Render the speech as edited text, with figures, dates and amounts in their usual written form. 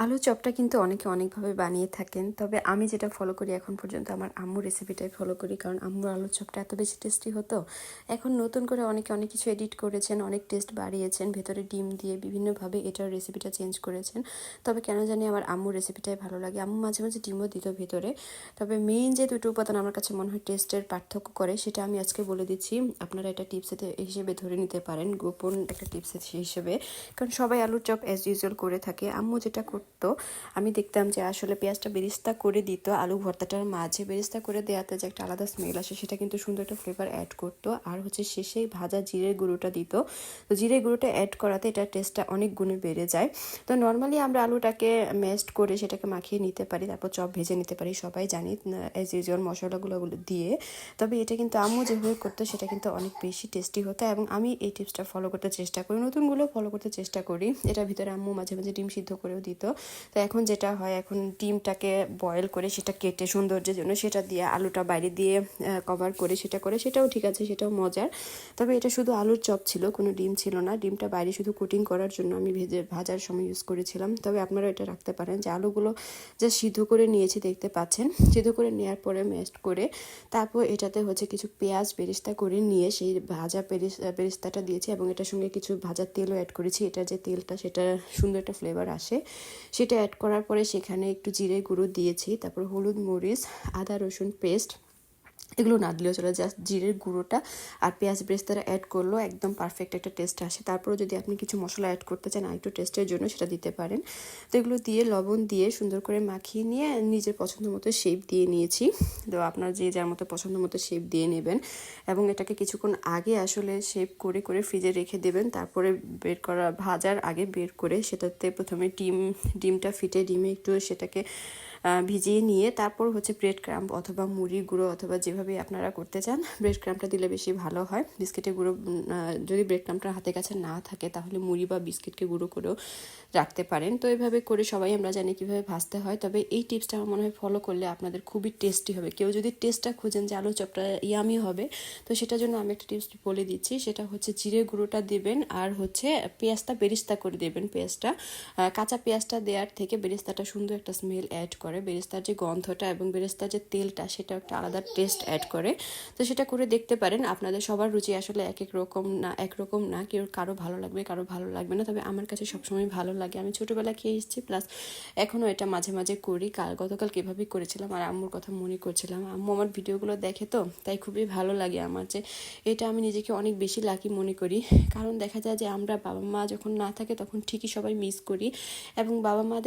আলুর চপটা কিন্তু অনেকে অনেকভাবে বানিয়ে থাকেন, তবে আমি যেটা ফলো করি এখন পর্যন্ত আমার আম্মুর রেসিপিটাই ফলো করি, কারণ আম্মুর আলুর চপটা এত বেশি টেস্টি হতো। এখন নতুন করে অনেকে অনেক কিছু এডিট করেছেন, অনেক টেস্ট বাড়িয়েছেন, ভেতরে ডিম দিয়ে বিভিন্নভাবে এটার রেসিপিটা চেঞ্জ করেছেন। তবে কেন জানি আমার আম্মুর রেসিপিটাই ভালো লাগে। আম্মু মাঝে মাঝে ডিমও দিত ভেতরে। তবে মেইন যে দুটো উপাদান আমার কাছে মনে হয় টেস্টের পার্থক্য করে, সেটা আমি আজকে বলে দিচ্ছি। আপনারা এটা টিপস হিসেবে ধরে নিতে পারেন, গোপন একটা টিপস হিসেবে। কারণ সবাই আলুর চপ অ্যাজ ইউজুয়াল করে থাকে। আম্মু যেটা করতো, আমি দেখতাম যে আসলে পেঁয়াজটা বেরেস্তা করে দিত আলু ভর্তাটার মাঝে। বেরেস্তা করে দেওয়াতে যে একটা আলাদা স্মেল আসে, সেটা কিন্তু সুন্দর একটা ফ্লেভার অ্যাড করতো। আর হচ্ছে শেষেই ভাজা জিরের গুঁড়োটা দিত। তো জিরের গুঁড়োটা অ্যাড করাতে এটার টেস্টটা অনেক গুণে বেড়ে যায়। তো নর্মালি আমরা আলুটাকে ম্যাশড করে সেটাকে মাখিয়ে নিতে পারি, তারপর চপ ভেজে নিতে পারি, সবাই জানি অ্যাজ ইউজুয়াল মশলাগুলো দিয়ে। তবে এটা কিন্তু আম্মু যেভাবে করতো সেটা কিন্তু অনেক বেশি টেস্টি হতো, এবং আমি এই টিপসটা ফলো করতে চেষ্টা করি, নতুনগুলো ফলো করতে চেষ্টা করি। এটার ভিতরে আম্মু মাঝে মাঝে ডিম সিদ্ধ করেও দিত। তো এখন যেটা হয়, এখন ডিমটাকে বয়েল করে সেটা কেটে সৌন্দর্যের জন্য সেটা দিয়ে আলুটা বাইরে দিয়ে কভার করে সেটাও ঠিক আছে, সেটাও মজার। তবে এটা শুধু আলুর চপ ছিল, কোনো ডিম ছিল না। ডিমটা বাইরে শুধু কোটিং করার জন্য আমি ভাজার সময় ইউজ করেছিলাম। তবে আপনারা এটা রাখতে পারেন যে আলুগুলো যা সিদ্ধ করে নিয়েছি, দেখতে পাচ্ছেন, সিদ্ধ করে নেওয়ার পরে ম্যাশড করে তারপর এটাতে হচ্ছে কিছু পেঁয়াজ বেরেস্তা করে নিয়ে সেই ভাজা বেরেস্তাটা দিয়েছি, এবং এটার সঙ্গে কিছু ভাজার তেলও অ্যাড করেছি। এটা যে তেলটা, সেটা সুন্দর একটা ফ্লেভার আসে। সেটা অ্যাড করার পরে সেখানে একটু জিরে গুঁড়ো দিয়েছি, তারপর হলুদ, মরিচ, আদা রসুন পেস্ট, এগুলো না দিলেও চলে, জাস্ট জিরের গুঁড়োটা আর পেঁয়াজ বেরেস্তাটা অ্যাড করলেও একদম পারফেক্ট একটা টেস্ট আসে। তারপরে যদি আপনি কিছু মশলা অ্যাড করতে চান আর একটু টেস্টের জন্য, সেটা দিতে পারেন। তো এগুলো দিয়ে লবণ দিয়ে সুন্দর করে মাখিয়ে নিয়ে নিজের পছন্দ মতো শেপ দিয়ে নিয়েছি। তো আপনার যে যার মতো পছন্দ মতো শেপ দিয়ে নেবেন, এবং এটাকে কিছুক্ষণ আগে আসলে শেপ করে করে ফ্রিজে রেখে দেবেন। তারপরে বের করা ভাজার আগে বের করে সেটাতে প্রথমে ডিমটা ফিটে ডিমে একটু সেটাকে ভিজিয়ে নিয়ে তারপর হচ্ছে ব্রেড ক্রাম্ব অথবা মুড়ির গুঁড়ো অথবা যেভাবে আপনারা করতে চান, ব্রেড ক্রাম্বটা দিলে বেশি ভালো হয়। বিস্কিটের গুঁড়ো যদি ব্রেড ক্রাম্বটা হাতের কাছে না থাকে, তাহলে মুড়ি বা বিস্কিটকে গুঁড়ো করেও রাখতে পারেন। তো এইভাবে করে সবাই আমরা জানি কীভাবে ভাজতে হয়। তবে এই টিপসটা আমার মনে হয় ফলো করলে আপনাদের খুবই টেস্টি হবে। কেউ যদি টেস্টটা খুঁজেন যে আলুর চপটা ইয়ামি হবে, তো সেটার জন্য আমি একটা টিপস বলে দিচ্ছি। সেটা হচ্ছে জিরে গুঁড়োটা দেবেন, আর হচ্ছে পেঁয়াজটা বেরেস্তা করে দেবেন। পেঁয়াজটা কাঁচা পেঁয়াজটা দেওয়ার থেকে বেরেস্তাটা সুন্দর একটা স্মেল অ্যাড করে। বেরেস্তার যে গন্ধটা এবং বেরেস্তার যে তেলটা, সেটা একটা আলাদা টেস্ট অ্যাড করে। তো সেটা করে দেখতে পারেন। আপনাদের সবার রুচি আসলে একরকম না, কেউ কারো ভালো লাগবে, কারো ভালো লাগবে না। তবে আমার কাছে সবসময় ভালো লাগে। আমি ছোটোবেলা খেয়ে এসেছি, প্লাস এখনও এটা মাঝে মাঝে করি। গতকাল কীভাবে করেছিলাম আর আম্মুর কথা মনে করছিলাম। আম্মু আমার ভিডিওগুলো দেখে, তো তাই খুবই ভালো লাগে আমার যে এটা আমি নিজেকে অনেক বেশি লাকি মনে করি। কারণ দেখা যায় যে আমরা বাবা মা যখন না থাকে তখন ঠিকই সবাই মিস করি, এবং বাবা মাদের